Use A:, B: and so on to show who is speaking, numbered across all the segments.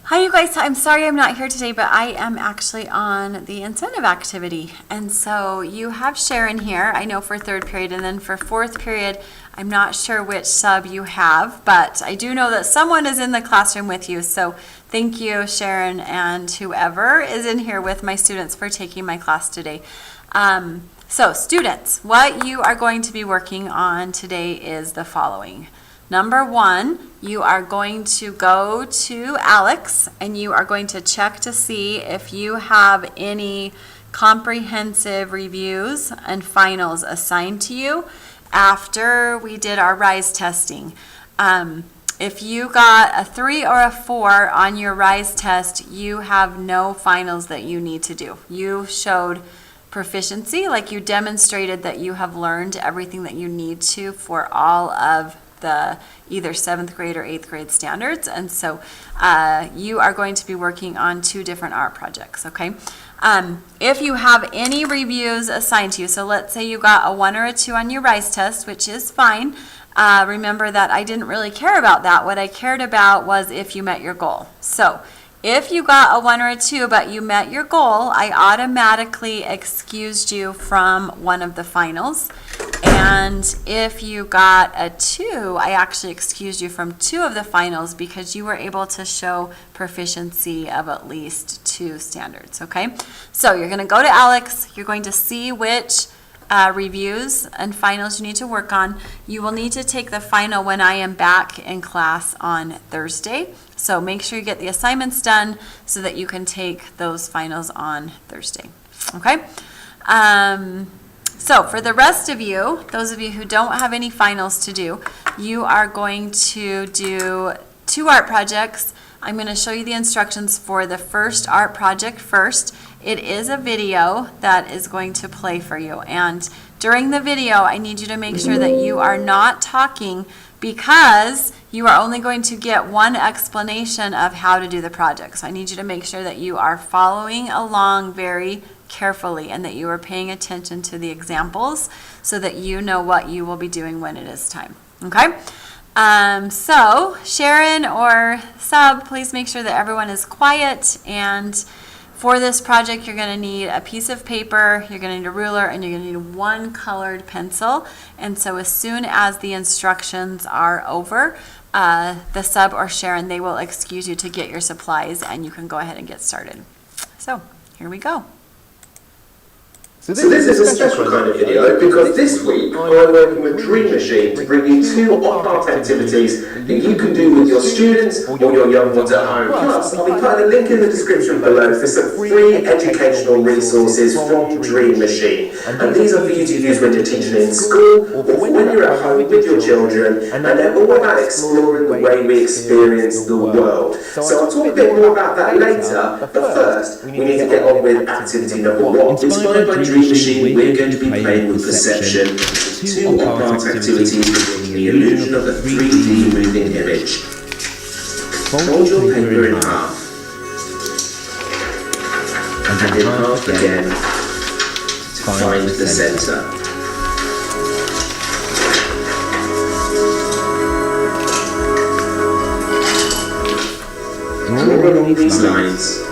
A: Hi you guys, I'm sorry I'm not here today, but I am actually on the incentive activity. And so you have Sharon here, I know for third period, and then for fourth period, I'm not sure which sub you have, but I do know that someone is in the classroom with you. So thank you, Sharon, and whoever is in here with my students for taking my class today. So students, what you are going to be working on today is the following. Number one, you are going to go to Alex and you are going to check to see if you have any comprehensive reviews and finals assigned to you after we did our RISE testing. If you got a 3 or a 4 on your RISE test, you have no finals that you need to do. You showed proficiency, like you demonstrated that you have learned everything that you need to for all of the either 7th grade or 8th grade standards. And so you are going to be working on 2 different art projects, okay? If you have any reviews assigned to you, so let's say you got a 1 or a 2 on your RISE test, which is fine. Remember that I didn't really care about that. What I cared about was if you met your goal. So if you got a 1 or a 2 but you met your goal, I automatically excused you from one of the finals. And if you got a 2, I actually excused you from 2 of the finals because you were able to show proficiency of at least 2 standards, okay? So you're going to go to Alex, you're going to see which reviews and finals you need to work on. You will need to take the final when I am back in class on Thursday. So make sure you get the assignments done so that you can take those finals on Thursday, okay? So for the rest of you, those of you who don't have any finals to do, you are going to do 2 art projects. I'm going to show you the instructions for the first art project first. It is a video that is going to play for you. And during the video, I need you to make sure that you are not talking because you are only going to get one explanation of how to do the project. So I need you to make sure that you are following along very carefully and that you are paying attention to the examples so that you know what you will be doing when it is time. Okay? So Sharon or Sub, please make sure that everyone is quiet. And for this project, you're going to need a piece of paper, you're going to need a ruler, and you're going to need 1 colored pencil. And so as soon as the instructions are over, the Sub or Sharon, they will excuse you to get your supplies and you can go ahead and get started. So here we go.
B: So this is a special kind of video because this week I'm working with Dream Machine to bring you 2 op-art activities that you can do with your students or your young ones at home. Plus, I'll be putting a link in the description below for some free educational resources from Dream Machine. And these are for you to use when you're teaching in school or when you're at home with your children, and they're all about exploring the way we experience the world. So I'll talk a bit more about that later, but first we need to get on with activity number 1. Inspired by Dream Machine, we're going to be playing with perception, 2 op-art activities creating the illusion of a 3D moving image. Fold your paper in half, and in half again to find the centre. Draw along these lines.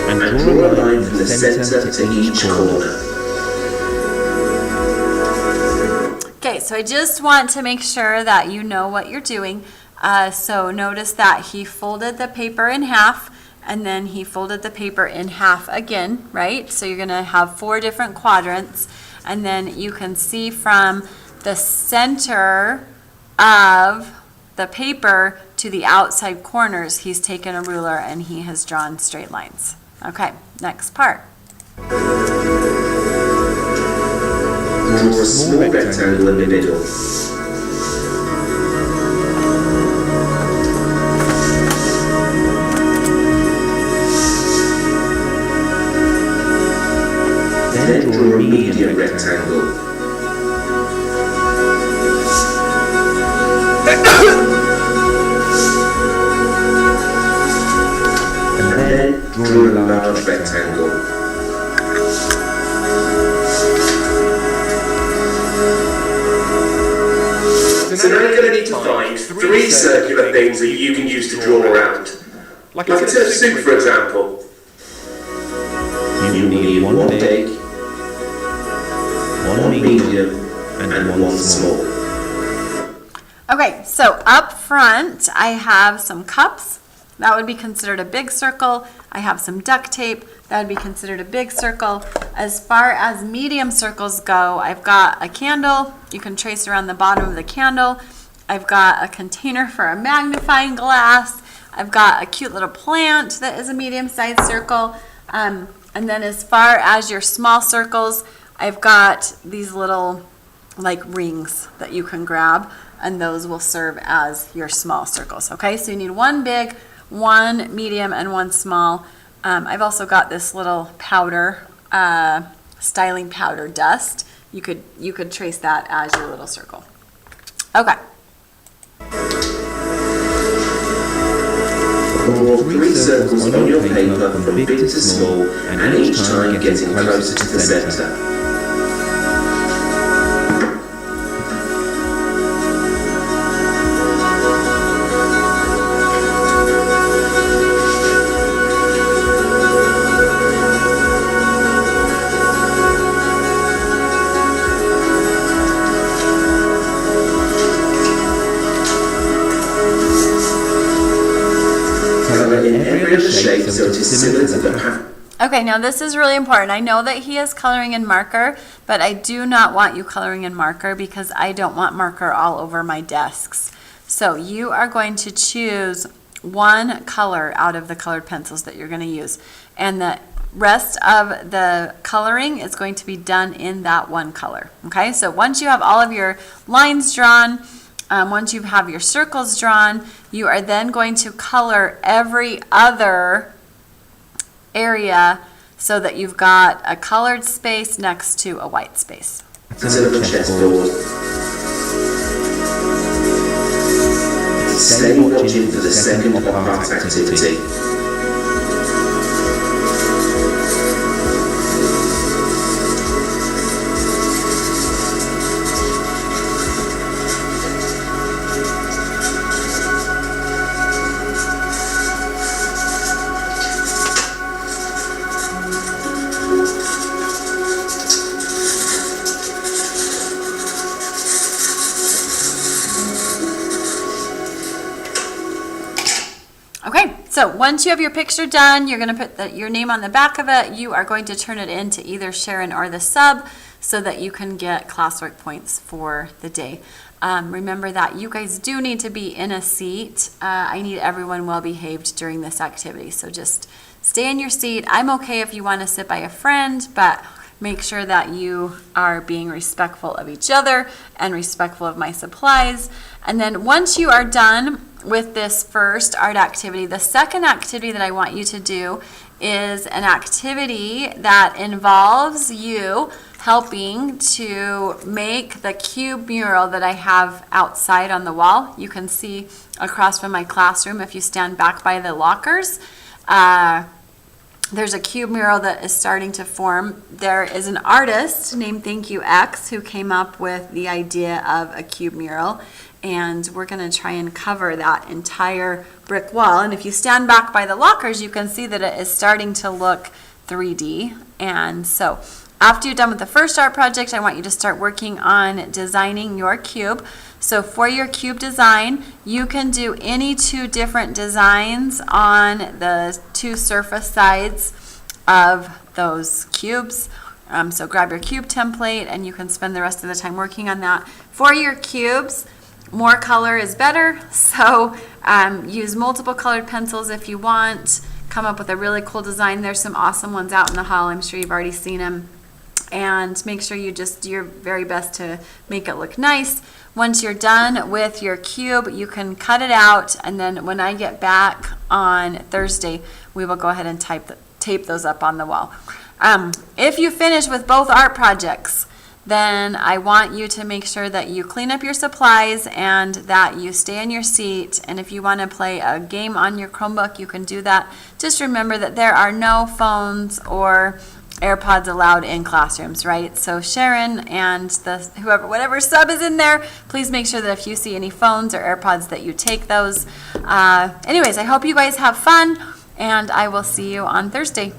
B: And draw a line from the centre to each corner.
A: Okay, so I just want to make sure that you know what you're doing. So notice that he folded the paper in half and then he folded the paper in half again, right? So you're going to have 4 different quadrants, and then you can see from the center of the paper to the outside corners, he's taken a ruler and he has drawn straight lines. Okay, next part.
B: Draw a small rectangle in the middle. Then draw a medium rectangle. And then draw a large rectangle. So now you're going to need to find 3 circular things that you can use to draw around. Like a tin of soup, for example. You need 1 big, 1 medium, and 1 small.
A: Okay, so up front, I have some cups. That would be considered a big circle. I have some duct tape. That would be considered a big circle. As far as medium circles go, I've got a candle. You can trace around the bottom of the candle. I've got a container for a magnifying glass. I've got a cute little plant that is a medium-sized circle. And then as far as your small circles, I've got these little like rings that you can grab, and those will serve as your small circles. Okay, so you need 1 big, 1 medium, and 1 small. I've also got this little powder, styling powder dust. You could trace that as your little circle. Okay.
B: Draw 3 circles on your paper from big to small, and each time getting closer to the centre. In every other shape so it is similar to the pattern.
A: Okay, now this is really important. I know that he is coloring in marker, but I do not want you coloring in marker because I don't want marker all over my desks. So you are going to choose 1 color out of the colored pencils that you're going to use. And the rest of the coloring is going to be done in that 1 color. Okay, so once you have all of your lines drawn, once you have your circles drawn, you are then going to color every other area so that you've got a colored space next to a white space.
B: Instead of a chessboard. Stay watching for the second pop art activity.
A: Okay, so once you have your picture done, you're going to put your name on the back of it. You are going to turn it in to either Sharon or the sub so that you can get classwork points for the day. Remember that you guys do need to be in a seat. I need everyone well behaved during this activity, so just stay in your seat. I'm okay if you want to sit by a friend, but make sure that you are being respectful of each other and respectful of my supplies. And then once you are done with this first art activity, the second activity that I want you to do is an activity that involves you helping to make the cube mural that I have outside on the wall. You can see across from my classroom if you stand back by the lockers. There's a cube mural that is starting to form. There is an artist named Thank You X who came up with the idea of a cube mural, and we're going to try and cover that entire brick wall. And if you stand back by the lockers, you can see that it is starting to look 3D. And so after you're done with the first art project, I want you to start working on designing your cube. So for your cube design, you can do any 2 different designs on the 2 surface sides of those cubes. So grab your cube template and you can spend the rest of the time working on that. For your cubes, more color is better, so use multiple colored pencils if you want. Come up with a really cool design. There's some awesome ones out in the hall. I'm sure you've already seen them. And make sure you just do your very best to make it look nice. Once you're done with your cube, you can cut it out, and then when I get back on Thursday, we will go ahead and tape those up on the wall. If you finish with both art projects, then I want you to make sure that you clean up your supplies and that you stay in your seat. And if you want to play a game on your Chromebook, you can do that. Just remember that there are no phones or AirPods allowed in classrooms, right? So Sharon and whatever sub is in there, please make sure that if you see any phones or AirPods that you take those. Anyways, I hope you guys have fun, and I will see you on Thursday.